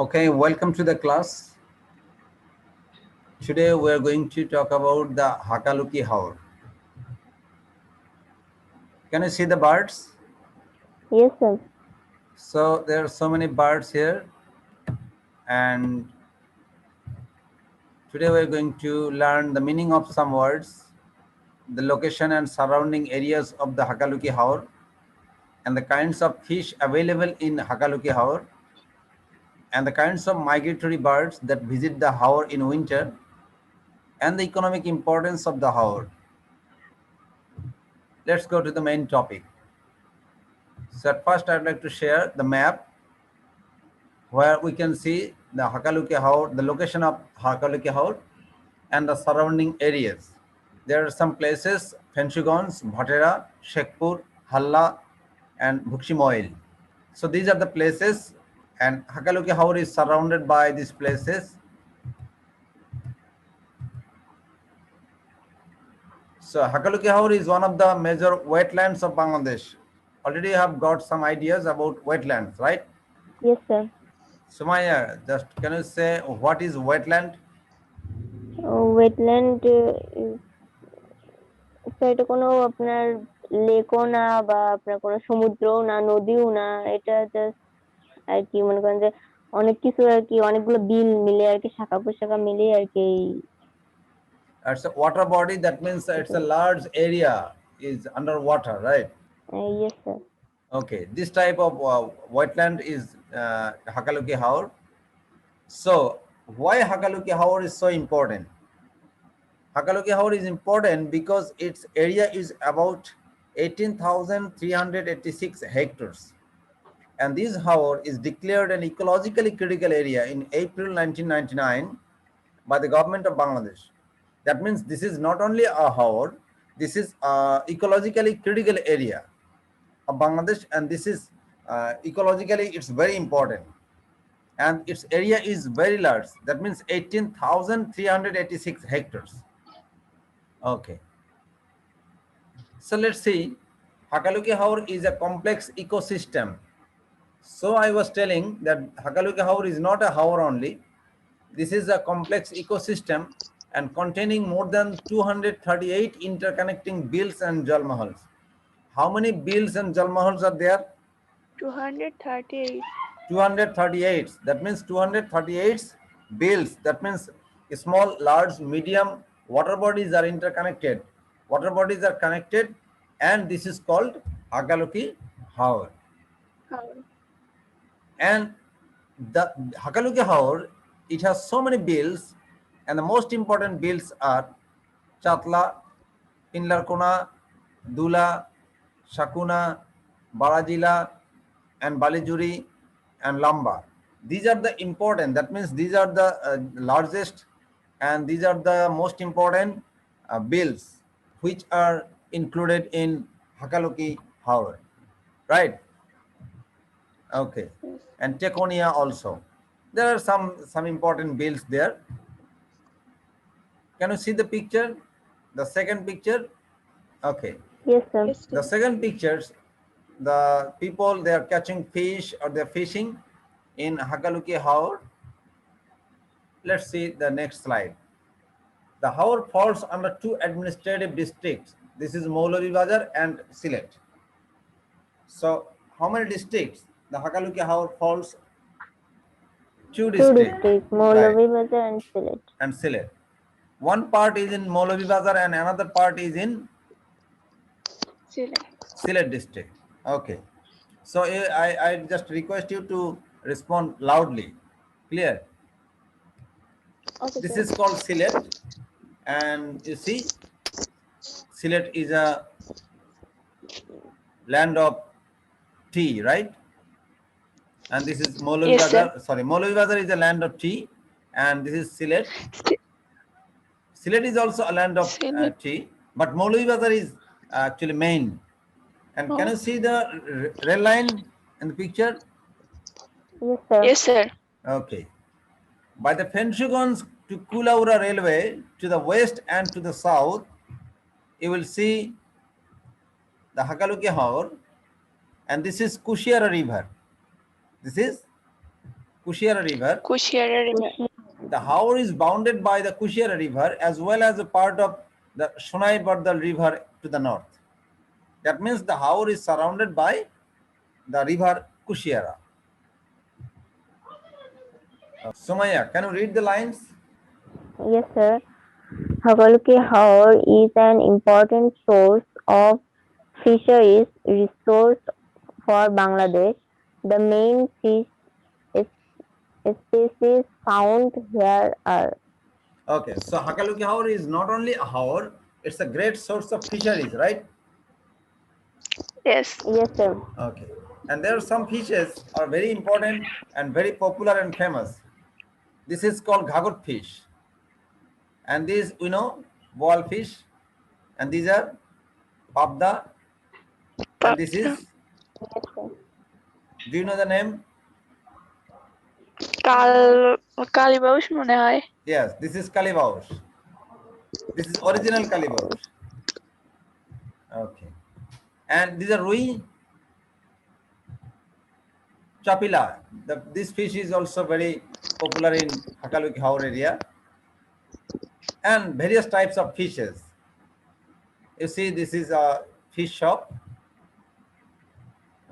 Okay, welcome to the class. Today we are going to talk about the Hakaluki Haur. Can you see the birds? Yes, sir. So there are so many birds here, and today we are going to learn the meaning of some words, the location and surrounding areas of the Hakaluki Haur, and the kinds of fish available in Hakaluki Haur, and the kinds of migratory birds that visit the Haur in winter, and the economic importance of the Haur. Let's go to the main topic. So at first I'd like to share the map where we can see the Hakaluki Haur, the location of Hakaluki Haur and the surrounding areas. There are some places, Fenshugons, Bhatera, Shekhpur, Halla and Bhukshimoil. So these are the places, and Hakaluki Haur is surrounded by these places. So Hakaluki Haur is one of the major wetlands of Bangladesh. Already you have got some ideas about wetlands, right? Yes, sir. Sumaya, just can you say what is wetland? Wetland এটা কোনো আপনার লেকও না বা আপনার কোনো সমুদ্রও না নদীও না, এটা জাস্ট আর কি মনে করেন যে অনেক কিছু আর কি অনেকগুলো বিল মিলে আর কি শাখা প্রশাখা মিলে আর কি It's a water body. That means it's a এটাই। large area is underwater, right? Yes sir. Okay, this type of wetland is Hakaluki Haur. So why Hakaluki Haur is so important? Hakaluki Haur is important because its area is about 18,386 hectares. And this Haur is declared an ecologically critical area in April 1999 by the government of Bangladesh. That means this is not only a Haur, this is a ecologically critical area of Bangladesh, and this is ecologically it's very important, and its area is very large. That means 18,386 hectares. Okay, so let's see. Hakaluki Haur is a complex ecosystem. So I was telling that Hakaluki Haur is not a haur only. This is a complex ecosystem and containing more than 238 interconnecting bills and jalmahals. How many bills and jalmahals are there? 238. 238. That means 238 bills. That means small, large, medium water bodies are interconnected. Water bodies are connected, and this is called Hakaluki Haur. And the Hakaluki Haur, it has so many bills, and the most important bills are Chatla, Pinlarkona, Dula, Shakuna, Barajila, and Balijuri, and Lamba. These are the important, that means these are the largest, and these are the most important bills which are included in Hakaluki Haur, right? Okay, Yes. and Teconia also. There are some important bills there. Can you see the picture? The second picture. Okay. Yes sir. Yes, The sir. second pictures, the people they are catching fish or they're fishing in Hakaluki Haur. Let's see the next slide. The Haur falls under two administrative districts. This is Maulabibazar and Sylhet. So how many districts? The Hakaluki Haur falls two two districts, district right? Moulvibazar and Sylhet. And Sylhet. One part is in Maulabibazar and another part is in Select. Sylhet district. Okay. So I just request you to respond loudly. Clear? Okay, This sir. is called Sylhet, and you see, Sylhet is a land of tea, right? And this is Yes, sir. Maulabibazar. Sorry, Maulabibazar is a land of tea, and this is Sylhet. Sylhet is also a land of Select. tea, but Maulabibazar is actually main. And can Oh. you see the rail line in the picture? Yes sir. Yes, sir. Okay. By the Fenshugons to Kulaura Railway to the west and to the south, you will see the Hakaluki Haur, and this is Kushiara River. This is Kushiara River. Kushiara River. The Haur is bounded by the Kushiara River as well as a part of the Shunai Bardal River to the north. That means the Haur is surrounded by the river Kushiara. Sumaya, can you read the lines? Yes, sir. Hakalki Haor is an important source of fisheries resource for Bangladesh. The main fish species found here are. Okay, so Hakaluki Haur is not only a Haur, it's a great source of fisheries, right? Yes. Yes, sir. Okay, and there are some fishes are very important and very popular and famous. This is called Ghagot fish, and these we know boil fish, and these are Pabda, and this is, Yes, sir. do you know the name? কালীবাউস মনে হয়। Yes, this is Kalibaush. This is original Kalibaush. Okay, and these are Rui, Chapila. This fish is also very popular in Hakaluki Haur area, and various types of fishes. You see, this is a fish shop.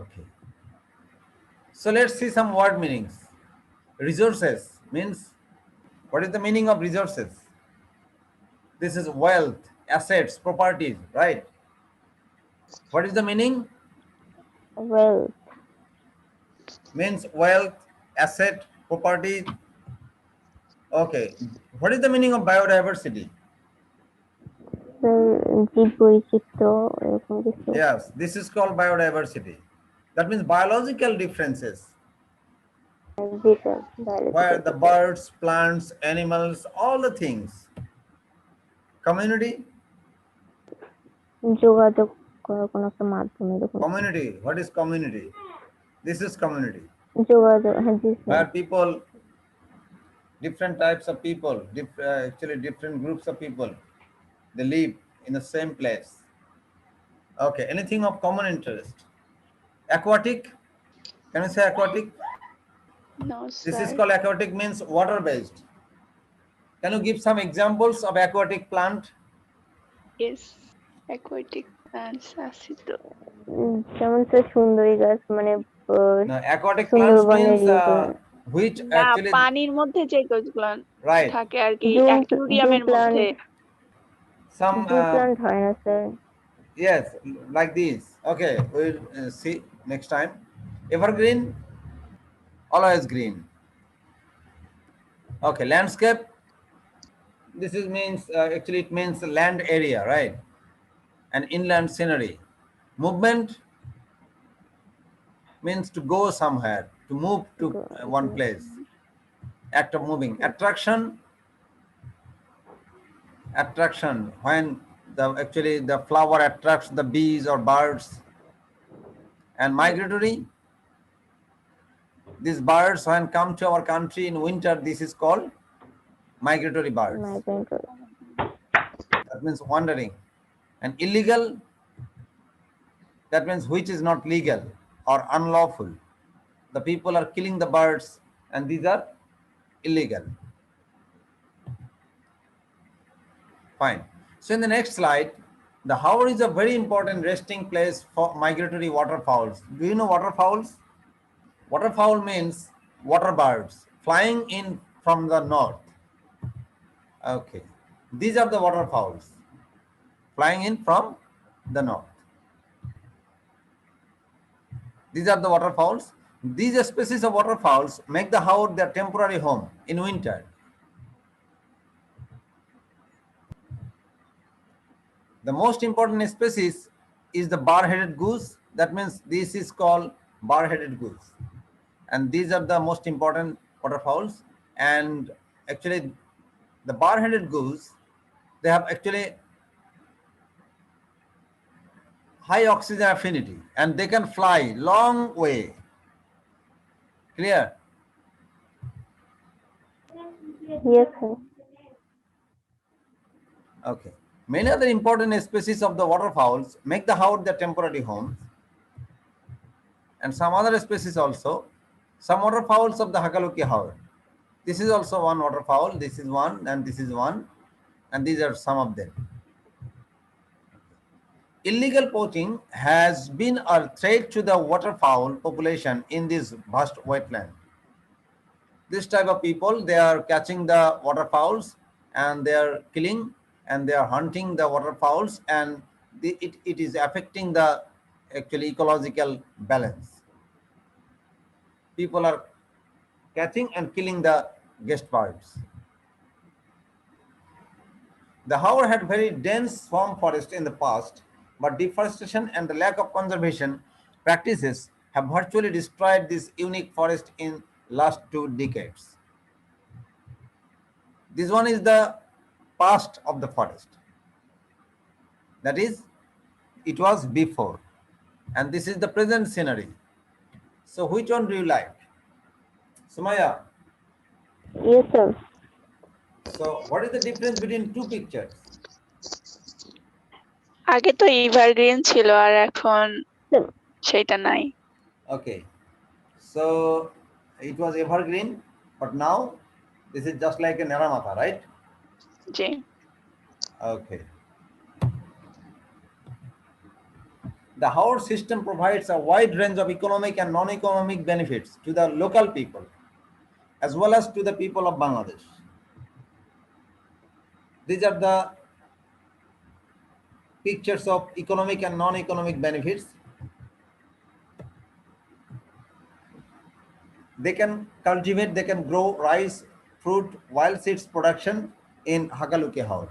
Okay, so let's see some word meanings. Resources means, what is the meaning of resources? This is wealth, assets, properties, right? What is the meaning? Well, Means wealth, asset, property. Okay, what is the meaning of biodiversity? জীব বৈচিত্র্য এরকম কিছু। Yes, this is called biodiversity. That means biological differences, G sir, where the birds, plants, animals, all the things. Community. যোগাযোগ করার কোনো একটা মাধ্যম এরকম। Community, what is community? This is community, যোগাযোগ, হ্যাঁ জি sir. where people, different types of people, actually different groups of people, they live in the same place. Okay, anything of common interest. Aquatic, can you say aquatic? No, This is sir. called aquatic, means water based. Can you give some examples of aquatic plant? Yes. Aquatic plants আছে তো। যেমন sir সুন্দরী গাছ, মানে No, aquatic plants সুন্দরবনের means ইয়েতে which না, actually, পানির মধ্যে যে গাছগুলো right, থাকে আর কি, জু অ্যাকুয়ারিয়ামের মধ্যে। some প্লান্ট হয় না sir. yes, like these. Okay, we'll see next time. Evergreen, always green. Okay, landscape, this is means actually it means land area, right? And inland scenery. Movement means to go somewhere, to move to one place. Act of moving. Attraction, when actually the flower attracts the bees or birds. And migratory, these birds when come to our country in winter, this is called migratory birds. That means wandering. And illegal, that means which is not legal or unlawful. The people are killing the birds, and these are illegal. Fine. So in the next slide, the Haur is a very important resting place for migratory waterfowls. Do you know waterfowls? Waterfowl means water birds flying in from the north. Okay, these are the waterfowls flying in from the north. These are the waterfowls. These species of waterfowls make the Haur their temporary home in winter. The most important species is the bar-headed goose. That means this is called bar-headed goose. And these are the most important waterfowls. And actually, the bar-headed goose, they have actually high oxygen affinity, and they can fly long way. Clear? Yes, sir. Okay. Many other important species of the waterfowls make the Haur their temporary homes, and some other species also. Some waterfowls of the Hakaluki Haor. This is also one waterfowl. This is one, and this is one, and these are some of them. Illegal poaching has been a threat to the waterfowl population in this vast wetland. This type of people, they are catching the waterfowls and they are killing and they are hunting the waterfowls, and it is affecting the actually ecological balance. People are catching and killing the guest birds. The Haor had very dense swamp forest in the past, but deforestation and the lack of conservation practices have virtually destroyed this unique forest in last 2 decades. This one is the past of the forest. That is, it was before. And this is the present scenery. So which one do you like? Sumaya, Yes, sir. so what is the difference between two pictures? আগে তো evergreen ছিল আর এখন Sir, সেটা নাই। Okay. So it was evergreen, but now this is just like a Naramata, right? G. Okay. The Haor system provides a wide range of economic and non-economic benefits to the local people as well as to the people of Bangladesh. These are the pictures of economic and non-economic benefits. They can cultivate, they can grow rice, fruit, wild seeds production in Hakaluki Haor.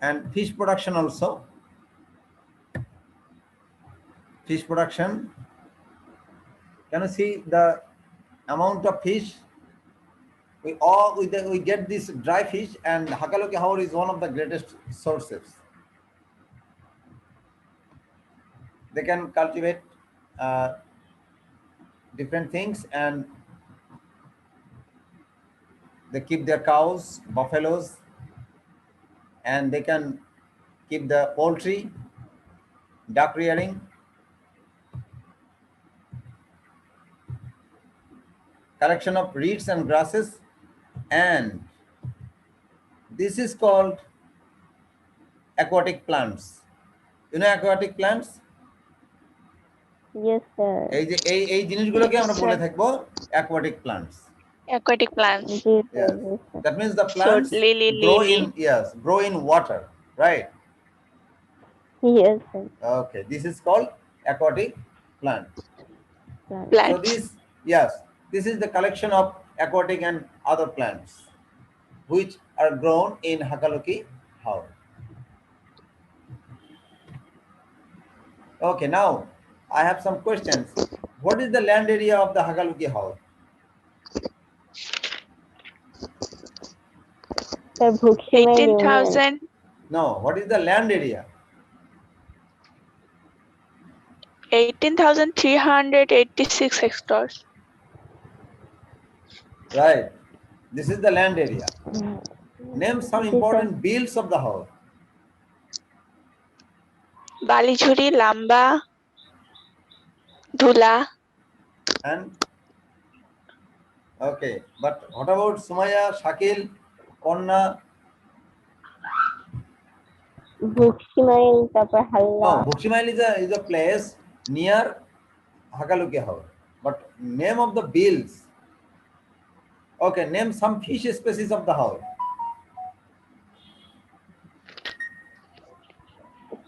And fish production also. Fish production. Can you see the amount of fish? We get this dry fish, and Hakaluki Haor is one of the greatest sources. They can cultivate different things, and they keep their cows, buffaloes, and they can keep the poultry, duck rearing. Collection of reeds and grasses, and this is called aquatic plants. You know aquatic plants? yes, sir. এই জিনিসগুলোকে আমরা Yes, বলে sir. থাকবো aquatic plants. Aquatic plants. Ji, sir. Yes. Yes, sir. That means the So plants lily. grow in water, right? Yes, sir. Okay, this is called aquatic plant. Plant. Plants. So this is the collection of aquatic and other plants which are grown in Hakaluki Haor. Okay, now I have some questions. What is the land area of the Hakaluki Haor? Sir, Bhukshimai Union. 18,000 No, what is the land area? 18,386 hectares. Right. This is the land area. Mm. Name some Ji, important sir. bills of the Haor. বালিঝুরি, লাম্বা, ধুলা। And okay, but what about Sumaya, Shakil, Konna? Bhukshimai, তারপর হাল্লা। No, Bhukshimail is a place near Hakaluki Haor. But name of the bills. Okay, name some fish species of the Haor.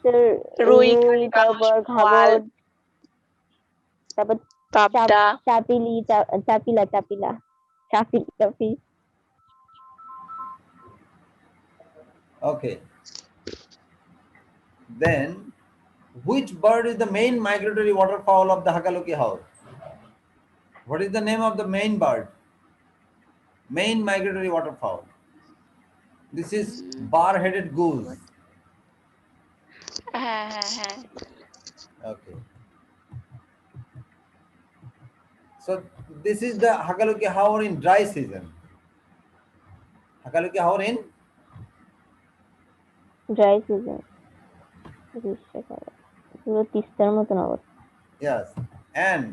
Sir, রুই, রুই, তারপর বোয়াল, ঘাগর, তারপর পাবদা। চাপিলি, চাপিলা fish. Okay. Then, which bird is the main migratory waterfowl of the Hakaluki Haor? What is the name of the main bird? Main migratory waterfowl. This is bar-headed goose. হ্যাঁ। Okay. So this is the Hakaluki Haor in dry season. Hakaluki Haor in Dry season. গ্রীষ্মকালে। পুরো তিস্তার মতন অবস্থা। yes, and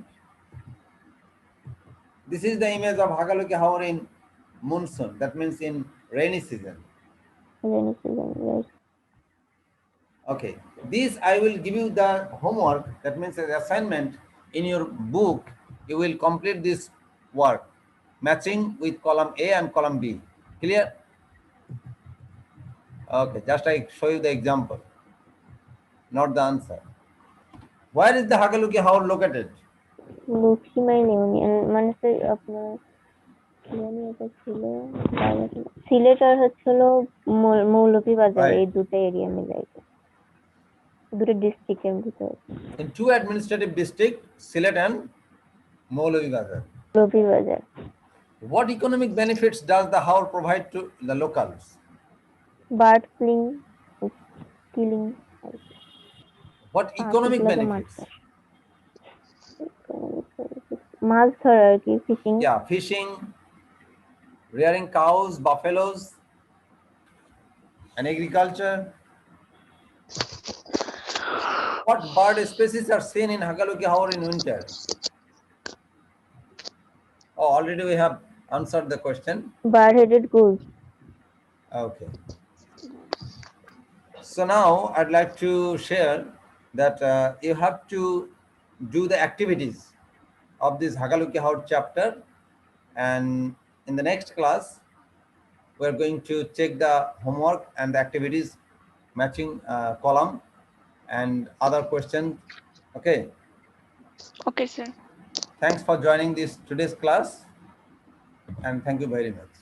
This is the image of Hakaluki Haor in monsoon. That means in rainy season. Rainy season, yes. Okay. This I will give you the homework. That means as assignment in your book. You will complete this work, matching with column A and column B. Clear? Okay. Just I show you the example, not the answer. Where is the Hakaluki Haor located? Lakshmimai union মানে আপনার কি জানি এটা ছিল সিলেট আর হচ্ছে হলো Moulvibazar, Right. এই দুটো এরিয়া মিলাই দুটো ডিস্ট্রিক্টের ভিতরে। In two administrative districts, Sylhet and Maulvibazar. Moulvibazar. What economic benefits does the Haor provide to the locals? Bird fling killing What economic এগুলোকে মাছ benefits? চাষ, মাছ ধরা আর কি, fishing. Yeah, fishing, rearing cows, buffaloes, and agriculture. What bird species are seen in Hakaluki Haor in winter? Oh, already we have answered the question. Bird headed goose. Okay. So now I'd like to share that you have to do the activities of this Hakaluki Haor chapter, and in the next class we're going to check the homework and the activities matching column and other questions. Okay. Okay, sir. Thanks for joining this today's class, and thank you very much.